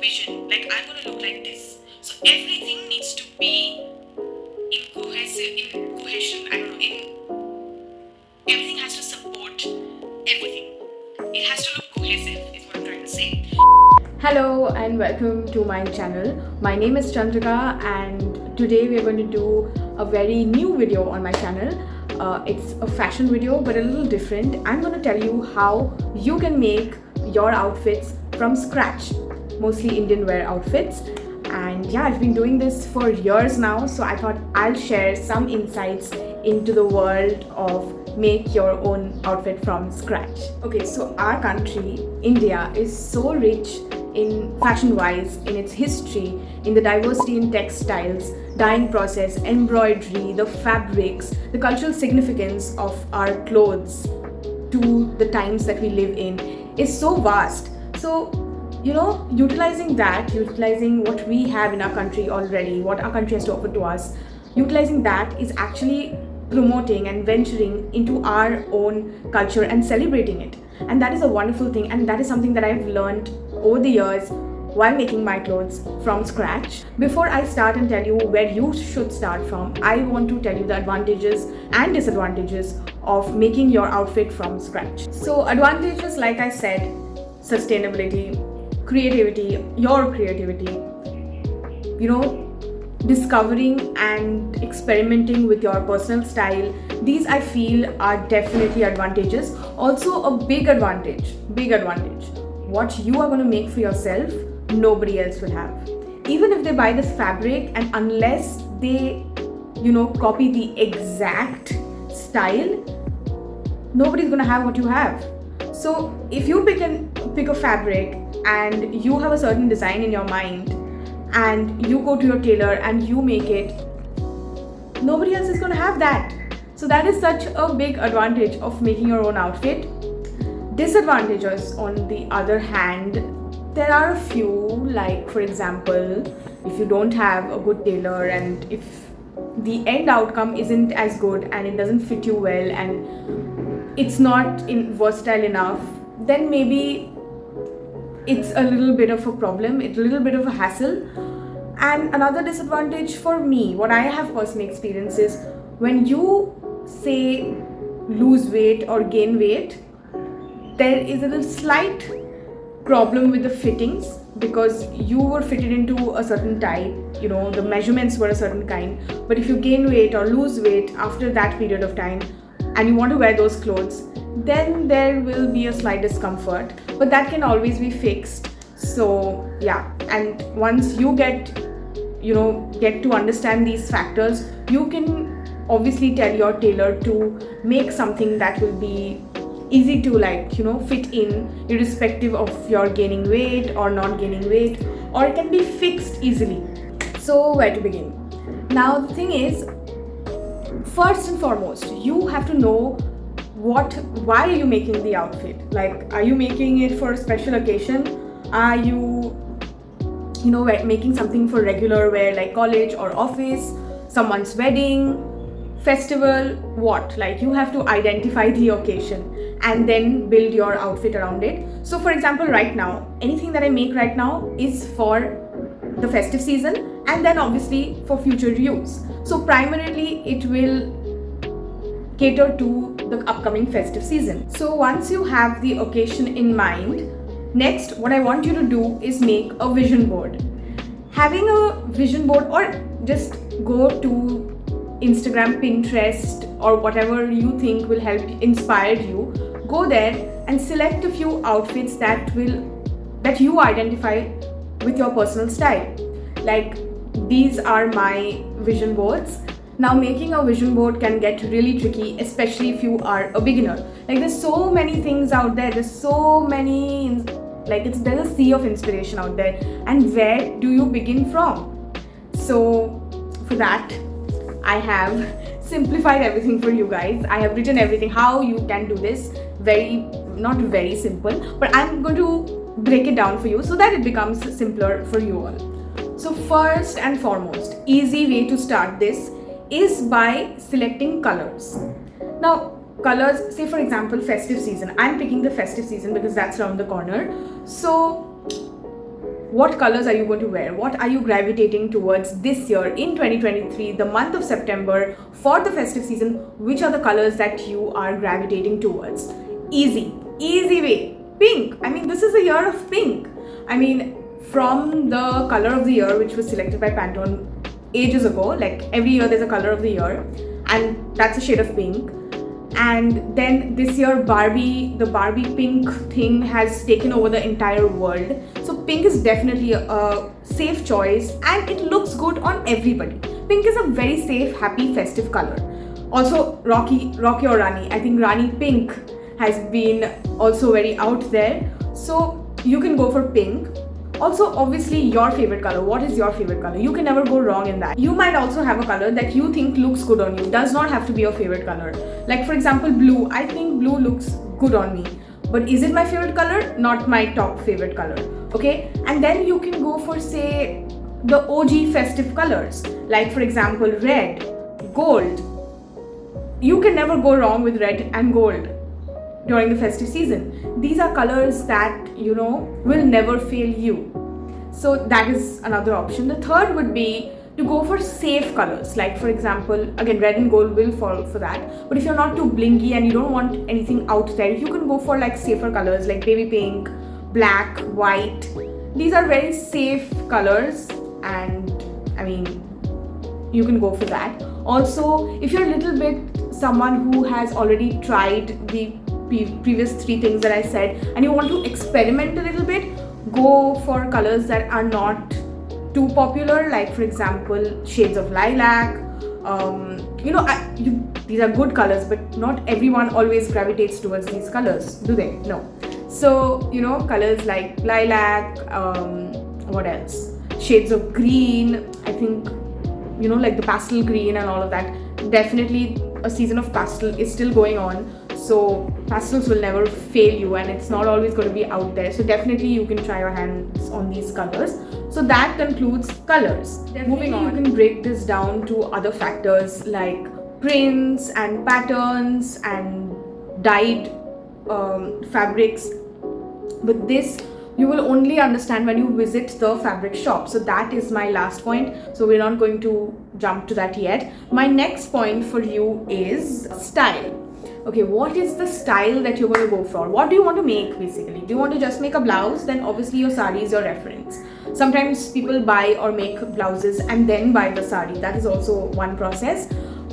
vision, like I'm gonna look like this. So everything needs to be in cohesion. I don't know, everything has to support everything. It has to look cohesive, is what I'm trying to say. Hello and welcome to my channel. My name is Chandrika and today we are going to do a very new video on my channel. It's a fashion video but a little different. I'm going to tell you how you can make your outfits from scratch, mostly Indian wear outfits. And yeah, I've been doing this for years now, so I thought I'll share some insights into the world of make your own outfit from scratch. Okay, so our country, India, is so rich in fashion wise, in its history, in the diversity in textiles, dyeing process, embroidery, the fabrics, the cultural significance of our clothes to the times that we live in is so vast. So utilizing what we have in our country already, what our country has to offer to us, utilizing that is actually promoting and venturing into our own culture and celebrating it. And that is a wonderful thing, and that is something that I've learned over the years while making my clothes from scratch. Before I start and tell you where you should start from, I want to tell you the advantages and disadvantages of making your outfit from scratch. So advantages, like I said, sustainability, creativity, your creativity, discovering and experimenting with your personal style. These I feel are definitely advantages. Also a big advantage, what you are going to make for yourself, nobody else will have. Even if they buy this fabric, and unless they copy the exact style, nobody's going to have what you have. So if you pick a fabric and you have a certain design in your mind and you go to your tailor and you make it, nobody else is going to have that. So that is such a big advantage of making your own outfit. Disadvantages, on the other hand, there are a few. Like, for example, if you don't have a good tailor and if the end outcome isn't as good and it doesn't fit you well and it's not versatile enough, then maybe it's a little bit of a problem, it's a little bit of a hassle. And another disadvantage for me, what I have personally experienced, is when you say lose weight or gain weight, there is a little slight problem with the fittings, because you were fitted into a certain type, the measurements were a certain kind. But if you gain weight or lose weight after that period of time and you want to wear those clothes, then there will be a slight discomfort, but that can always be fixed. So yeah, and once you get to understand these factors, you can obviously tell your tailor to make something that will be easy to fit in, irrespective of your gaining weight or not gaining weight, or it can be fixed easily. So where to begin? Now the thing is, first and foremost, you have to know why are you making the outfit. Like, are you making it for a special occasion? Are you making something for regular wear, like college or office, someone's wedding, festival? What? Like, you have to identify the occasion and then build your outfit around it. So for example, right now, anything that I make right now is for the festive season and then obviously for future use. So primarily it will cater to the upcoming festive season. So once you have the occasion in mind, next what I want you to do is make a vision board. Having a vision board, or just go to Instagram, Pinterest, or whatever you think will help inspire you, go there and select a few outfits that you identify with your personal style. Like, these are my vision boards. Now, making a vision board can get really tricky, especially if you are a beginner. Like, there's so many things out there, there's a sea of inspiration out there, and where do you begin from? So for that, I have simplified everything for you guys. I have written everything, how you can do this. Not very simple, but I'm going to break it down for you so that it becomes simpler for you all. So first and foremost, easy way to start this is by selecting colors. Now, colors, say for example festive season, I'm picking the festive season because that's around the corner. So what colors are you going to wear? What are you gravitating towards this year in 2023, the month of September, for the festive season? Which are the colors that you are gravitating towards? Easy way. Pink. I mean, this is a year of pink. I mean, from the color of the year, which was selected by Pantone ages ago, like every year there's a color of the year, and that's a shade of pink. And then this year the Barbie pink thing has taken over the entire world. So pink is definitely a safe choice, and it looks good on everybody. Pink is a very safe, happy, festive color. Also Rocky or Rani. I think Rani pink has been also very out there. So you can go for pink. Also, obviously, your favorite color. What is your favorite color? You can never go wrong in that. You might also have a color that you think looks good on you. Does not have to be your favorite color. Like, for example, blue. I think blue looks good on me. But is it my favorite color? Not my top favorite color. Okay? And then you can go for, say, the OG festive colors. Like, for example, red, gold. You can never go wrong with red and gold during the festive season. These are colors that, will never fail you. So that is another option. The third would be to go for safe colors. Like, for example, again, red and gold will fall for that. But if you're not too blingy and you don't want anything out there, you can go for like safer colors like baby pink, black, white. These are very safe colors, and I mean, you can go for that. Also, if you're a little bit someone who has already tried the previous three things that I said and you want to experiment a little bit, go for colors that are not too popular, like for example shades of lilac. These are good colors, but not everyone always gravitates towards these colors, do they? No. So colors like lilac, what else, shades of green. I think like the pastel green and all of that. Definitely a season of pastel is still going on, so pastels will never fail you, and it's not always going to be out there. So definitely you can try your hands on these colors. So that concludes colors. Definitely moving on, you can break this down to other factors like prints and patterns and dyed fabrics, but this you will only understand when you visit the fabric shop. So that is my last point. So we're not going to jump to that yet. My next point for you is style. Okay, what is the style that you're going to go for? What do you want to make basically? Do you want to just make a blouse? Then obviously your sari is your reference. Sometimes people buy or make blouses and then buy the sari. That is also one process.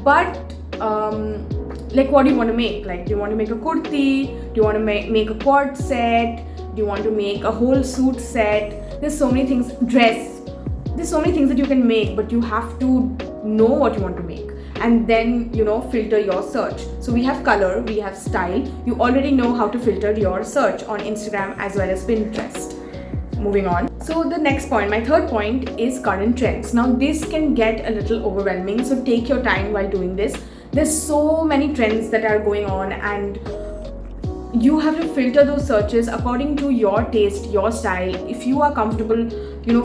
But like, what do you want to make? Like, do you want to make a kurti? Do you want to make a quad set? Do you want to make a whole suit set? There's so many things. Dress. There's so many things that you can make, but you have to know what you want to make and then filter your search. So we have color, we have style. You already know how to filter your search on Instagram as well as Pinterest. Moving on. So the next point, my third point, is current trends. Now this can get a little overwhelming, so take your time while doing this. There's so many trends that are going on, and you have to filter those searches according to your taste, your style. If you are comfortable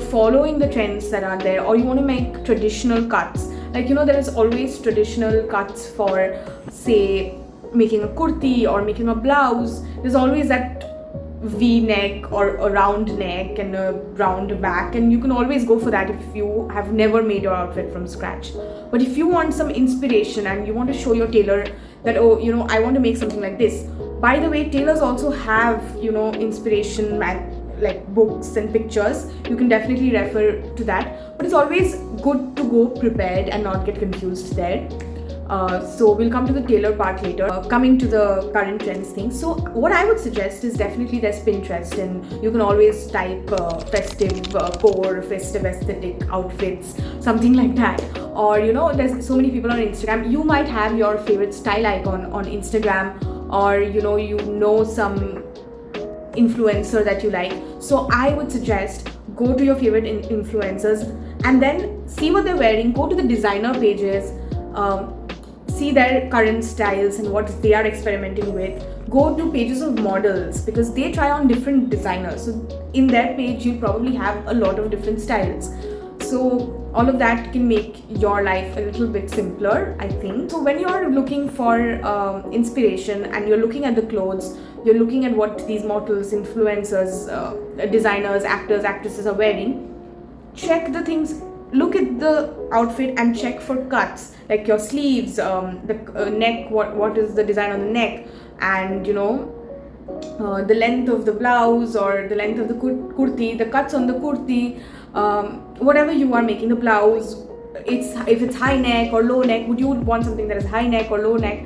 following the trends that are there, or you want to make traditional cuts, like there is always traditional cuts for, say, making a kurti or making a blouse. There's always that V neck or a round neck and a round back, and you can always go for that if you have never made your outfit from scratch. But if you want some inspiration and you want to show your tailor that, I want to make something like this. By the way, tailors also have inspiration like books and pictures. You can definitely refer to that, but it's always good to go prepared and not get confused there. So we'll come to the tailor part later. Coming to the current trends thing. So what I would suggest is definitely there's Pinterest, and you can always type festive core, festive aesthetic outfits, something like that. Or there's so many people on Instagram. You might have your favorite style icon on Instagram, or some influencer that you like. So I would suggest go to your favorite influencers and then see what they're wearing. Go to the designer pages, see their current styles and what they are experimenting with. Go to pages of models because they try on different designers. So in their page you'll probably have a lot of different styles. So all of that can make your life a little bit simpler, I think. So when you're looking for inspiration and you're looking at the clothes, you're looking at what these models, influencers, designers, actors, actresses are wearing. Check the things, look at the outfit and check for cuts, like your sleeves, the neck, what is the design on the neck, and the length of the blouse or the length of the kurti, the cuts on the kurti, whatever you are making the blouse. If it's high neck or low neck, would you want something that is high neck or low neck?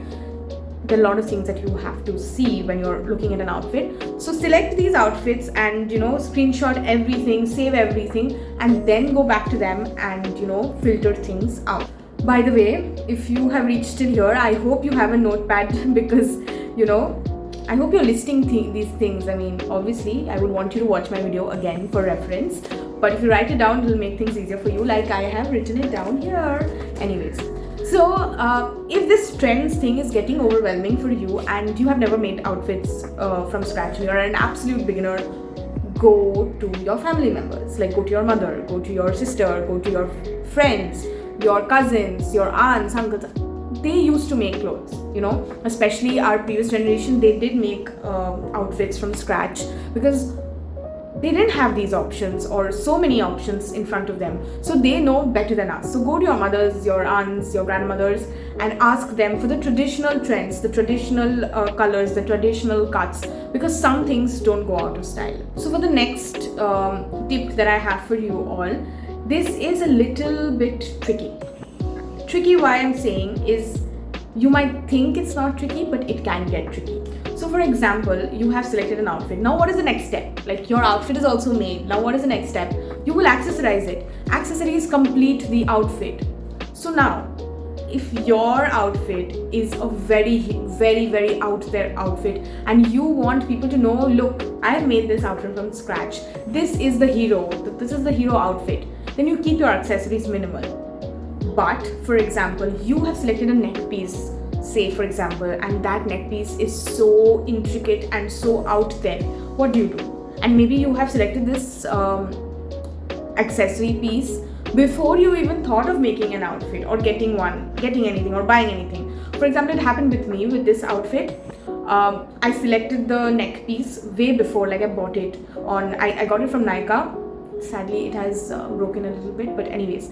There are a lot of things that you have to see when you're looking at an outfit. So select these outfits and screenshot everything, save everything, and then go back to them and filter things out. By the way, if you have reached till here, I hope you have a notepad because I hope you're listing these things. I mean, obviously I would want you to watch my video again for reference, but if you write it down, it'll make things easier for you, like I have written it down here. Anyways, so if this trends thing is getting overwhelming for you and you have never made outfits from scratch, you're an absolute beginner, go to your family members, like go to your mother, go to your sister, go to your friends, your cousins, your aunts, uncles. They used to make clothes, especially our previous generation. They did make outfits from scratch because they didn't have these options or so many options in front of them, so they know better than us. So go to your mothers, your aunts, your grandmothers, and ask them for the traditional trends, the traditional colors, the traditional cuts, because some things don't go out of style. So for the next tip that I have for you all, this is a little bit tricky. Why I'm saying is, you might think it's not tricky, but it can get tricky. So for example, you have selected an outfit. Now what is the next step? Like, your outfit is also made. Now what is the next step? You will accessorize it. Accessories complete the outfit. So now, if your outfit is a very, very, very out there outfit and you want people to know, look, I have made this outfit from scratch, this is the hero outfit, then you keep your accessories minimal. But for example, you have selected a neck piece, say for example, and that neck piece is so intricate and so out there. What do? And maybe you have selected this accessory piece before you even thought of making an outfit or getting anything or buying anything. For example, it happened with me with this outfit. I selected the neck piece way before, like I bought it I got it from Nykaa. Sadly, it has broken a little bit, but anyways,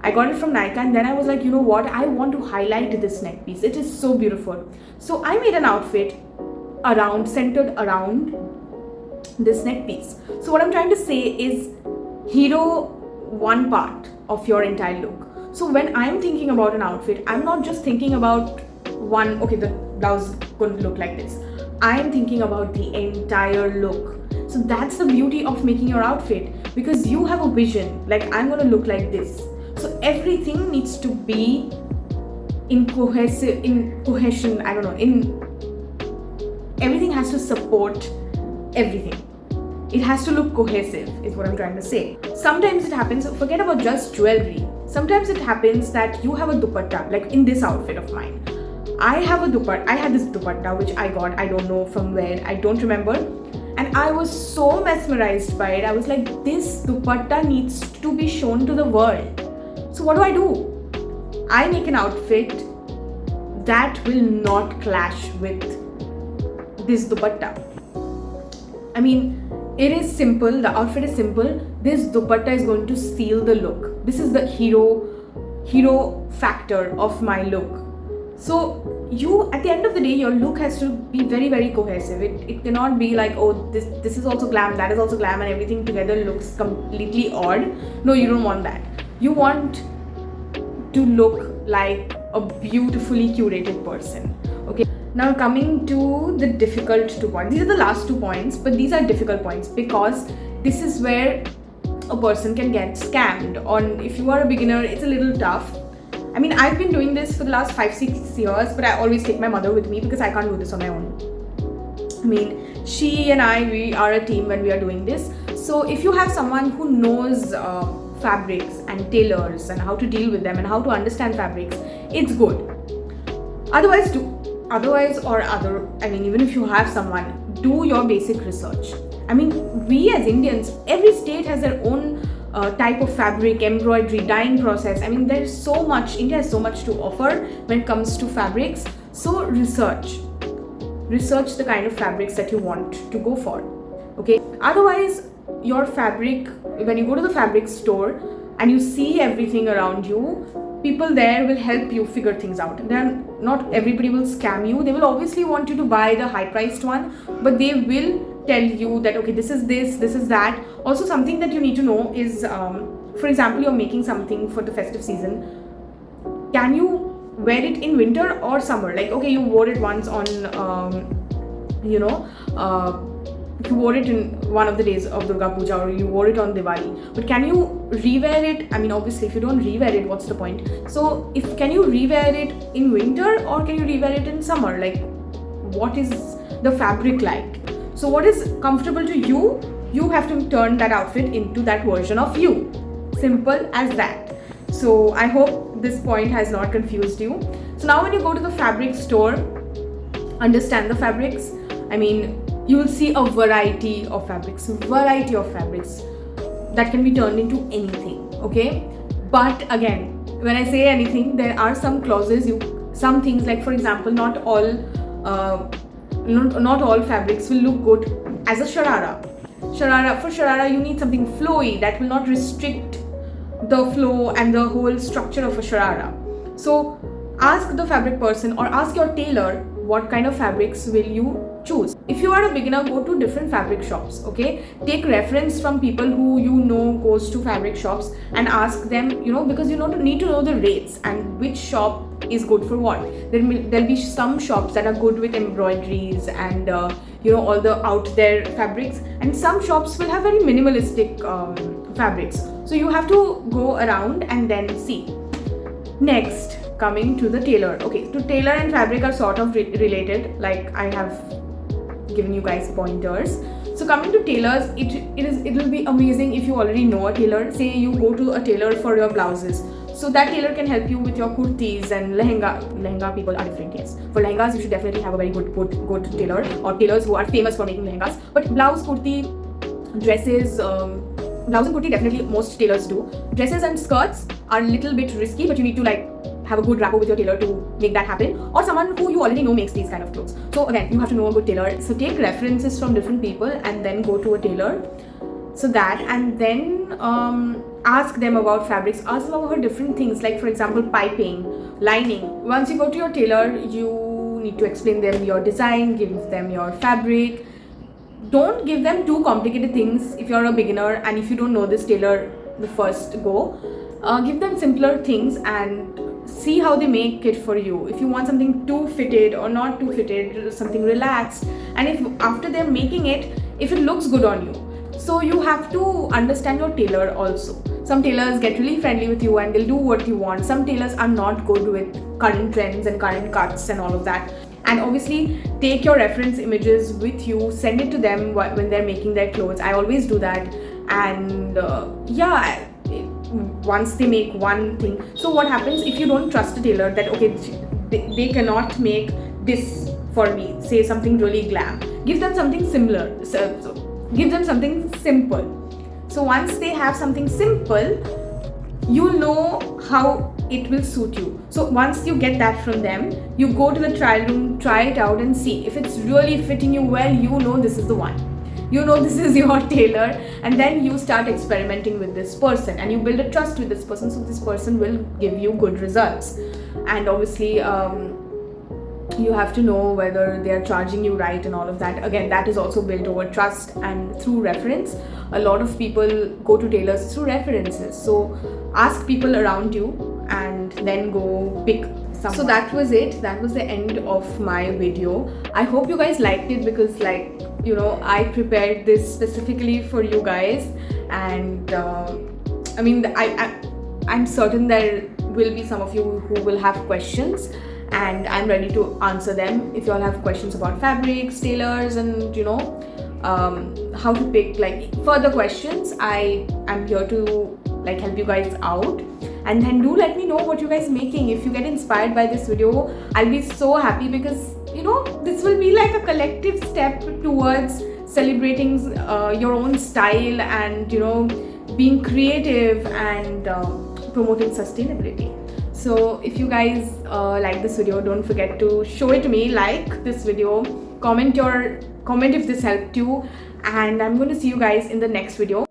I got it from Nykaa, and then I was like, you know what, I want to highlight this neck piece. It is so beautiful. So I made an outfit centered around this neck piece. So what I'm trying to say is, hero one part of your entire look. So when I'm thinking about an outfit, I'm not just thinking about the blouse could look like this. I'm thinking about the entire look. So that's the beauty of making your outfit, because you have a vision, like I'm gonna look like this. So everything needs to be in cohesion, everything has to support everything. It has to look cohesive, is what I'm trying to say. Sometimes it happens, forget about just jewelry. Sometimes it happens that you have a dupatta, like in this outfit of mine. I had this dupatta which I got, I don't know from where, I don't remember. And I was so mesmerized by it. I was like, this dupatta needs to be shown to the world. So what do? I make an outfit that will not clash with this dupatta. I mean, it is simple, the outfit is simple. This dupatta is going to steal the look. This is the hero factor of my look. So you, at the end of the day, your look has to be very, very cohesive. It cannot be like, oh, this is also glam, that is also glam, and everything together looks completely odd. No, you don't want that. You want to look like a beautifully curated person. Okay. Now coming to the difficult 2 points. These are the last 2 points, but these are difficult points because this is where a person can get scammed. On if you are a beginner, it's a little tough. I mean, I've been doing this for the last 5-6 years, but I always take my mother with me because I can't do this on my own. I mean, she and we are a team when we are doing this. So if you have someone who knows fabrics and tailors and how to deal with them and how to understand fabrics, it's good. Even if you have someone, do your basic research. I mean, we as Indians, every state has their own type of fabric, embroidery, dyeing process. I mean, there's so much, India has so much to offer when it comes to fabrics. So research. research the kind of fabrics that you want to go for. Okay, otherwise your fabric, when you go to the fabric store and you see everything around you, people there will help you figure things out. Then not everybody will scam you. They will obviously want you to buy the high priced one, but they will tell you that okay, this is that. Also, something that you need to know is, for example, you're making something for the festive season. Can you wear it in winter or summer? Like, okay, you wore it once on you wore it in one of the days of Durga Puja, or you wore it on Diwali, but can you rewear it? I mean, obviously if you don't rewear it, what's the point? So can you rewear it in winter, or can you rewear it in summer? Like, what is the fabric like? So what is comfortable to you, you have to turn that outfit into that version of you. Simple as that. So I hope this point has not confused you. So now when you go to the fabric store, understand the fabrics. I mean, you will see a variety of fabrics that can be turned into anything, okay? But again, when I say anything, there are some clauses, some things, like for example, not all fabrics will look good as a sharara. For sharara, you need something flowy that will not restrict the flow and the whole structure of a sharara. So ask the fabric person or ask your tailor what kind of fabrics will you choose. If you are a beginner, go to different fabric shops, okay? Take reference from people who you know goes to fabric shops and ask them, because you need to know the rates and which shop is good for what. There'll be some shops that are good with embroideries and all the out there fabrics, and some shops will have very minimalistic fabrics. So you have to go around and then see. Next, coming to the tailor. Okay, so tailor and fabric are sort of related, like I have given you guys pointers. So coming to tailors, it will be amazing if you already know a tailor. Say you go to a tailor for your blouses, so that tailor can help you with your kurtis and lehenga people are different, yes. For lehengas, you should definitely have a very good tailor, or tailors who are famous for making lehengas. But blouse, kurti, dresses, blouse and kurti definitely most tailors do. Dresses and skirts are a little bit risky, but you need to have a good rapport with your tailor to make that happen, or someone who you already know makes these kind of clothes. So again, you have to know a good tailor. So take references from different people and then go to a tailor. So that, and then ask them about fabrics, ask them about different things, like for example, piping, lining. Once you go to your tailor, you need to explain them your design, give them your fabric. Don't give them too complicated things if you're a beginner and if you don't know this tailor the first go. Give them simpler things and see how they make it for you. If you want something too fitted or not too fitted, something relaxed, and if after they're making it, if it looks good on you. So you have to understand your tailor also. Some tailors get really friendly with you and they'll do what you want. Some tailors are not good with current trends and current cuts and all of that. And obviously take your reference images with you, send it to them when they're making their clothes. I always do that. And once they make one thing, so what happens if you don't trust a tailor that okay, they cannot make this for me, say something really glam, give them something similar. Give them something simple. So once they have something simple, you'll know how it will suit you. So once you get that from them, you go to the trial room, try it out and see if it's really fitting you well. This is the one, this is your tailor, and then you start experimenting with this person and you build a trust with this person, so this person will give you good results. And obviously you have to know whether they are charging you right and all of that. Again, that is also built over trust and through reference. A lot of people go to tailors through references. So ask people around you and then go pick someone. So that was it. That was the end of my video. I hope you guys liked it because I prepared this specifically for you guys, and I'm certain there will be some of you who will have questions, and I'm ready to answer them. If you all have questions about fabrics, tailors, and how to pick further questions, I am here to help you guys out. And then do let me know what you guys making. If you get inspired by this video, I'll be so happy because this will be like a collective step towards celebrating your own style and being creative and promoting sustainability. So if you guys like this video, don't forget to show it to me, like this video, comment if this helped you, and I'm going to see you guys in the next video.